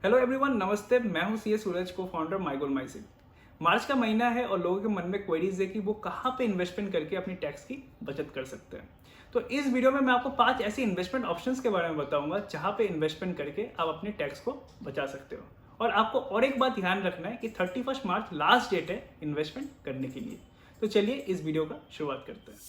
Hello everyone, नमस्ते। मैं हूं सीए सूरज, को फाउंडर माई गोल माई सिप। मार्च का महीना है और लोगों के मन में क्वेरीज है कि वो कहाँ पे इन्वेस्टमेंट करके अपनी टैक्स की बचत कर सकते हैं। तो इस वीडियो में मैं आपको 5 ऐसी इन्वेस्टमेंट ऑप्शंस के बारे में बताऊंगा जहाँ पे इन्वेस्टमेंट करके आप अपने टैक्स को बचा सकते हो। और आपको और एक बात ध्यान रखना है कि 31 मार्च लास्ट डेट है इन्वेस्टमेंट करने के लिए। तो चलिए इस वीडियो का शुरुआत करते हैं।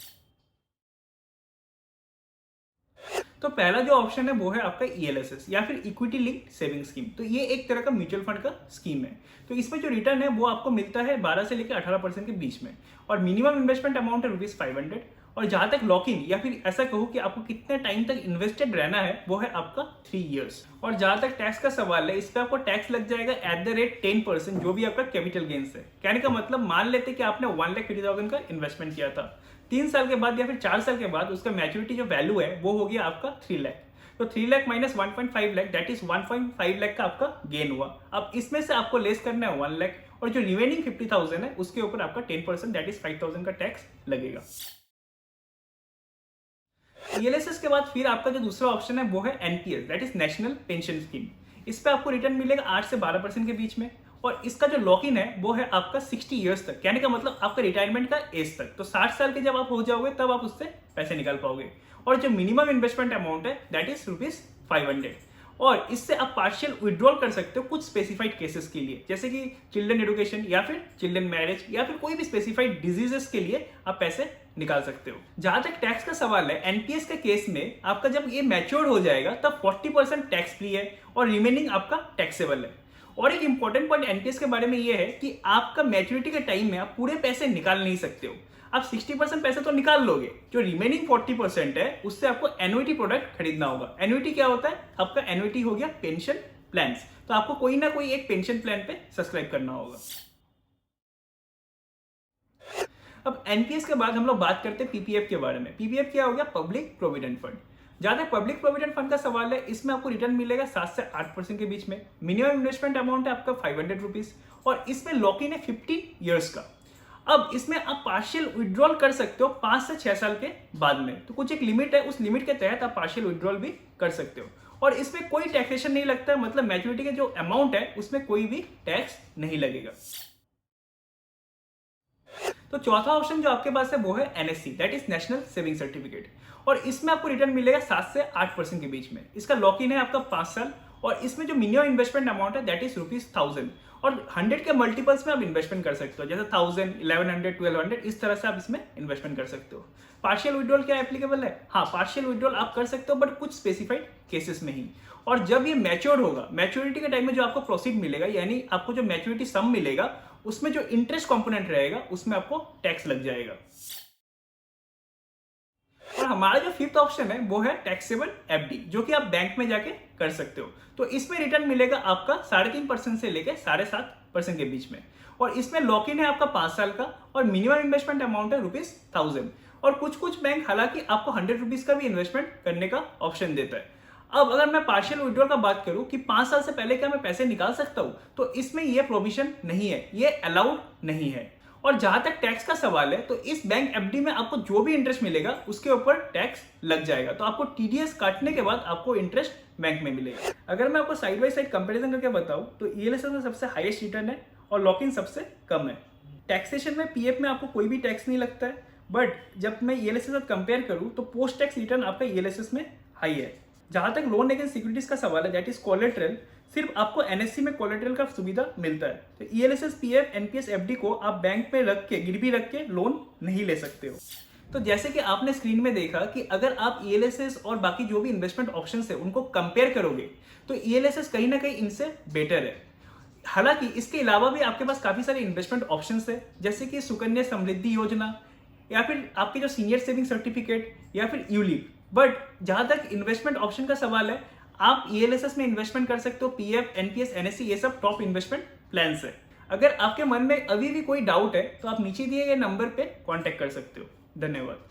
तो पहला जो ऑप्शन है वो है आपका ईएलएसएस या फिर इक्विटी लिंक्ड सेविंग स्कीम। तो ये एक तरह का म्यूचुअल फंड का स्कीम है। तो इसमें जो रिटर्न है वो आपको मिलता है 12 से लेकर 18% के बीच में। और मिनिमम इन्वेस्टमेंट अमाउंट है ₹500। और जहां तक लॉक इन या फिर ऐसा कहूँ कि आपको कितने टाइम तक इन्वेस्टेड रहना है वो है आपका 3 इयर्स। और जहां तक टैक्स का सवाल है, इस पर आपको टैक्स लग जाएगा @10%, जो भी आपका कैपिटल गेन्स है। कहने का मतलब मान लेते कि आपने 1,50,000 का इन्वेस्टमेंट किया था, 3 साल के बाद या फिर 4 साल के बाद उसका मैच्योरिटी जो वैल्यू है वो हो गया आपका 3 लाख। तो 3 lakh minus 1.5 lakh, that is 1.5 lakh का आपका गेन हुआ। अब इसमें से आपको लेस करना है 1 लाख, और जो रिमेनिंग 50,000 है उसके ऊपर आपका 10%, दैट इज 5,000 का टैक्स लगेगा। ईएलएसएस के बाद फिर आपका जो दूसरा ऑप्शन है वो है NPS, that is national pension scheme. इस पे आपको रिटर्न मिलेगा 8 से 12% के बीच में। और इसका जो लॉक इन है वो है आपका 60 इयर्स तक, कहने का मतलब आपका रिटायरमेंट का एज तक। तो 60 साल के जब आप हो जाओगे तब आप उससे पैसे निकाल पाओगे। और जो मिनिमम इन्वेस्टमेंट अमाउंट है दैट इज ₹500। और इससे आप पार्शियल विड्रॉल कर सकते हो कुछ स्पेसिफाइड केसेस के लिए, जैसे कि चिल्ड्रन एजुकेशन या फिर चिल्ड्रन मैरिज या फिर कोई भी स्पेसिफाइड डिजीजेस के लिए आप पैसे निकाल सकते हो। जहां तक टैक्स का सवाल है, एनपीएस के केस में आपका जब ये मैच्योर हो जाएगा तब 40% टैक्स फ्री है और रिमेनिंग आपका टैक्सेबल है। और एक इंपॉर्टेंट पॉइंट एनपीएस के बारे में ये है कि आपका मैच्योरिटी के टाइम में आप पूरे पैसे निकाल नहीं सकते हो। आप 60% पैसे तो निकाल लोगे, जो रिमेनिंग 40% है उससे आपको एन्युइटी प्रोडक्ट खरीदना होगा। एन्युइटी क्या होता है? आपका एन्युइटी हो गया पेंशन प्लान। तो आपको कोई ना कोई एक पेंशन प्लान पे सब्सक्राइब करना होगा। अब एनपीएस के बाद हम लोग बात करते हैं पीपीएफ के बारे में। पीपीएफ क्या हो गया? Public provident fund. जहां तक पब्लिक प्रोविडेंट फंड का सवाल है, इसमें आपको रिटर्न मिलेगा 7 से 8% के बीच में। मिनिमम इन्वेस्टमेंट अमाउंट है आपका ₹500 और इसमें लॉक इन है 15 ईयर्स का। अब इसमें आप पार्शियल विड्रॉल कर सकते हो 5 से 6 साल के बाद में। तो कुछ एक लिमिट है, उस लिमिट के तहत आप पार्शियल विड्रॉल भी कर सकते हो। और इसमें कोई टैक्सेशन नहीं लगता है, मतलब मैच्योरिटी के जो अमाउंट है उसमें कोई भी टैक्स नहीं लगेगा। तो चौथा ऑप्शन जो आपके पास है वो है NSC, that is national saving certificate. और इसमें आपको रिटर्न मिलेगा 7 से 8% के बीच में। इसका लॉक इन है आपका 5 साल और इसमें जो मिनिमम इन्वेस्टमेंट अमाउंट है दैट इज ₹1000। और 100 के मल्टीपल्स में आप इन्वेस्टमेंट कर सकते हो, जैसे 1000, 1100, 1200, इस तरह से आप इसमें इन्वेस्टमेंट कर सकते हो। पार्शियल विड्रॉल क्या एप्लीकेबल है? हाँ, पार्शियल विड्रॉल आप कर सकते हो बट कुछ स्पेसिफाइड केसेस में ही। और जब ये मैच्योर होगा, मैच्योरिटी के टाइम में जो आपको प्रोसीड मिलेगा, यानी आपको जो मैच्योरिटी सम मिलेगा उसमें जो इंटरेस्ट कंपोनेंट रहेगा उसमें आपको टैक्स लग जाएगा। और हमारा जो फिफ्थ ऑप्शन है वो है टैक्सेबल एफडी, जो कि आप बैंक में जाके कर सकते हो। तो इसमें रिटर्न मिलेगा आपका 3.5% से लेकर 7.5% के बीच में। और इसमें लॉक इन है आपका 5 साल का और मिनिमम इन्वेस्टमेंट अमाउंट है ₹1000। और कुछ बैंक हालांकि आपको ₹100 का भी इन्वेस्टमेंट करने का ऑप्शन देता है। अब अगर मैं पार्शियल विड्रॉल का बात करूं कि 5 साल से पहले क्या मैं पैसे निकाल सकता हूं, तो इसमें यह प्रोविजन नहीं है, ये अलाउड नहीं है। और जहां तक टैक्स का सवाल है, तो इस बैंक एफडी में आपको जो भी इंटरेस्ट मिलेगा उसके ऊपर टैक्स लग जाएगा। तो आपको टीडीएस काटने के बाद आपको इंटरेस्ट बैंक में मिलेगा। अगर मैं आपको साइड बाय साइड कंपैरिजन करके बताऊं तो ईएलएसएस में सबसे हाईएस्ट रिटर्न है और लॉक इन सबसे कम है। टैक्सेशन में पीएफ में आपको कोई भी टैक्स नहीं लगता है, बट जब मैं ईएलएसएस के साथ कंपेयर करूं तो पोस्ट टैक्स रिटर्न आपका ईएलएसएस में हाई है। जहां तक लोन अगेंस्ट सिक्योरिटीज का सवाल है, दैट इज कोलेटरल, सिर्फ आपको एनएससी में कोलेटरल का सुविधा मिलता है। तो ईएलएसएस, पीएफ, एनपीएस, एफडी को आप बैंक में रख के, गिरवी रख के लोन नहीं ले सकते हो। तो जैसे कि आपने स्क्रीन में देखा कि अगर आप ईएलएसएस और बाकी जो भी इन्वेस्टमेंट ऑप्शंस है उनको कंपेयर करोगे तो ईएलएसएस कहीं ना कहीं इनसे बेटर है। हालांकि इसके अलावा भी आपके पास काफी सारे इन्वेस्टमेंट ऑप्शंस है, जैसे कि सुकन्या समृद्धि योजना या फिर आपके जो सीनियर सेविंग सर्टिफिकेट या फिर यूलिप। बट जहां तक इन्वेस्टमेंट ऑप्शन का सवाल है, आप ईएलएसएस में इन्वेस्टमेंट कर सकते हो, पीएफ, एनपीएस, एनएससी, ये सब टॉप इन्वेस्टमेंट प्लान्स है। अगर आपके मन में अभी भी कोई डाउट है तो आप नीचे दिए गए नंबर पे कांटेक्ट कर सकते हो। धन्यवाद।